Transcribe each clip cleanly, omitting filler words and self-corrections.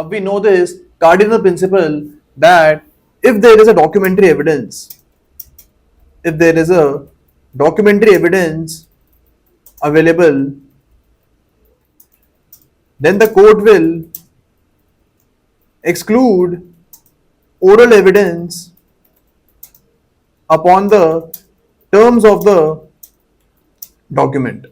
We know this cardinal principle that if there is a documentary evidence, if there is a documentary evidence available, then the court will exclude oral evidence upon the terms of the document.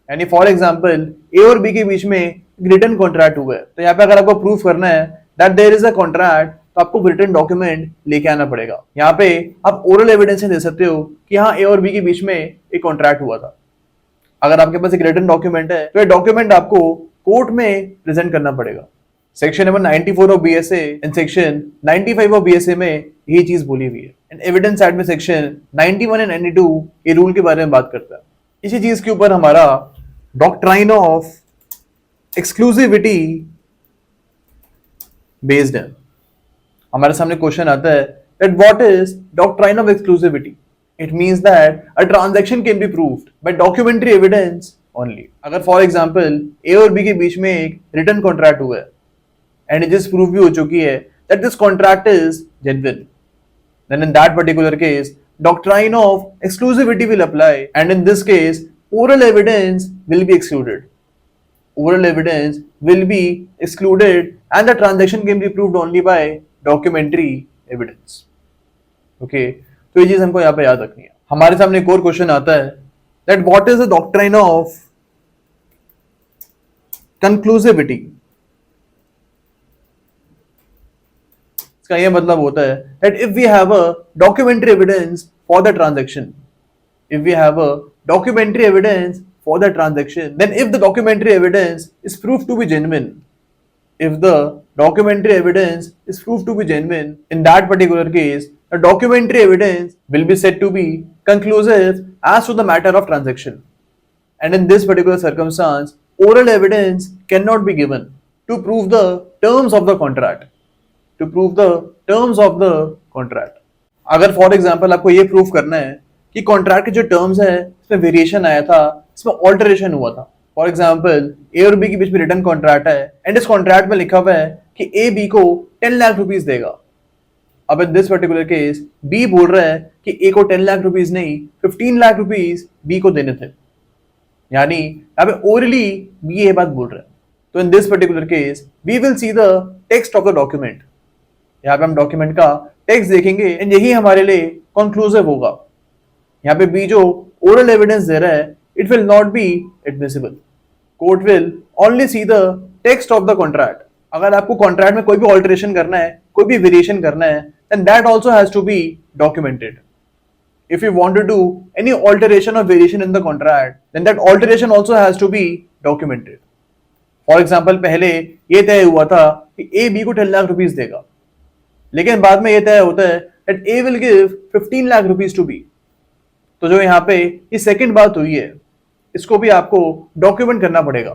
यानी for example ए और B के बीच में return contract हुआ है, तो यहाँ पे अगर आपको प्रूफ करना है that there is a contract, तो आपको रिटर्न डॉक्यूमेंट लेके आना पड़ेगा। यहाँ पे आप ओरल एविडेंस दे सकते हो कि हाँ ए और बी के बीच में एक कॉन्ट्रैक्ट हुआ था। अगर आपके पास एक रिटर्न डॉक्यूमेंट है तो ये डॉक्यूमेंट आपको कोर्ट में प्रेजेंट करना पड़ेगा। Section number 94 of BSA and section 95 of BSA में ये चीज बोली हुई है। एंड एविडेंस एक्ट में सेक्शन 91 एंड 92 ये रूल के बारे में बात करता है। इसी चीज के ऊपर हमारा डॉक्ट्राइन ऑफ एक्सक्लूसिविटी बेस्ड है। हमारे सामने क्वेश्चन आता है that what is doctrine of exclusivity. It means that a transaction can be proved bye documentary evidence only. अगर फॉर एग्जांपल ए और बी के बीच में एक रिटर्न कॉन्ट्रैक्ट हुआ है एंड इट इज प्रूव भी हो चुकी है that this contract is genuine, then in that particular case doctrine of exclusivity will apply, and in this case oral evidence will be excluded. Oral evidence will be excluded and the transaction can be proved only by documentary evidence. Okay, तो ये चीज हमको यहाँ पे याद रखनी है। हमारे सामने एक और क्वेश्चन आता है that what is the doctrine of conclusivity। इसका यह मतलब होता है that if we have a documentary evidence for the transaction, if we have a documentary evidence for the transaction, then if the documentary evidence is proved to be genuine, if the documentary evidence is proved to be genuine, in that particular case, the documentary evidence will be said to be conclusive as to the matter of transaction. And in this particular circumstance, oral evidence cannot be given to prove the terms of the contract. To prove the terms of the contract. अगर for example आपको ये proof करना है कि contract के जो terms है इसमें वेरिएशन आया था, इसमें ऑल्टरेशन हुआ था। फॉर एग्जाम्पल ए और बी के बीच में रिटर्न कॉन्ट्रैक्ट है एंड इस कॉन्ट्रैक्ट में लिखा हुआ है कि ए बी को 10 लाख रुपीज देगा। अब in this particular case B बोल रहा है कि ए को 10 लाख रुपीज नहीं 15 लाख रुपीज बी को देने थे, यानी यहाँ पे ओरली बी ये बात बोल रहा है। तो in this particular case we will see the text of the document. यहाँ पे हम डॉक्यूमेंट का टेक्स्ट देखेंगे एंड यही हमारे लिए कंक्लूसिव होगा। यहाँ पे बी जो ओरल एविडेंस दे रहा है it will not be admissible. Court will only C the text of the contract. अगर आपको कॉन्ट्रैक्ट में कोई भी ऑल्टरेशन करना है, कोई भी वेरिएशन करना है, then that also has to be documented. If you want to do any alteration or variation in the contract, then that alteration also has to be documented. For example पहले ये तय हुआ था कि ए बी को 10 lakh rupees देगा, लेकिन बाद में यह तय होता है that A will give 15 lakh rupees to B. तो जो यहाँ पे ये सेकंड बात हुई है इसको भी आपको डॉक्यूमेंट करना पड़ेगा,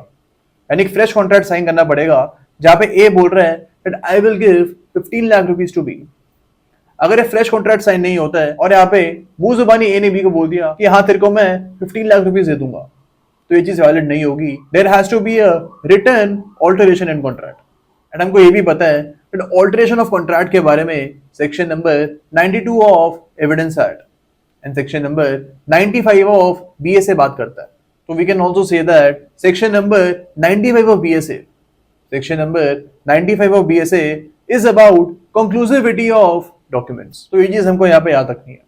यानी फ्रेश कॉन्ट्रैक्ट साइन करना पड़ेगा जहां पे A बोल रहा है that I will give 15 lakh rupees to B. अगर ये फ्रेश कॉन्ट्रैक्ट साइन नहीं होता है और यहाँ पे मुंह जुबानी ए ने बी को बोल दिया कि हाँ तेरे को मैं 15 लाख रुपीज दे दूंगा, तो ये चीज वैलिड नहीं होगी। There has to be a return alteration in contract. And हमको ये भी पता है कि ऑल्टरेशन ऑफ कॉन्ट्रैक्ट के बारे में section number 92 of evidence act and section number 95 of BSA बात करता है। तो we can also say that section number 95 of BSA, section number 95 of BSA is about conclusivity of documents. तो ये चीज हमको यहाँ पे याद रखनी है।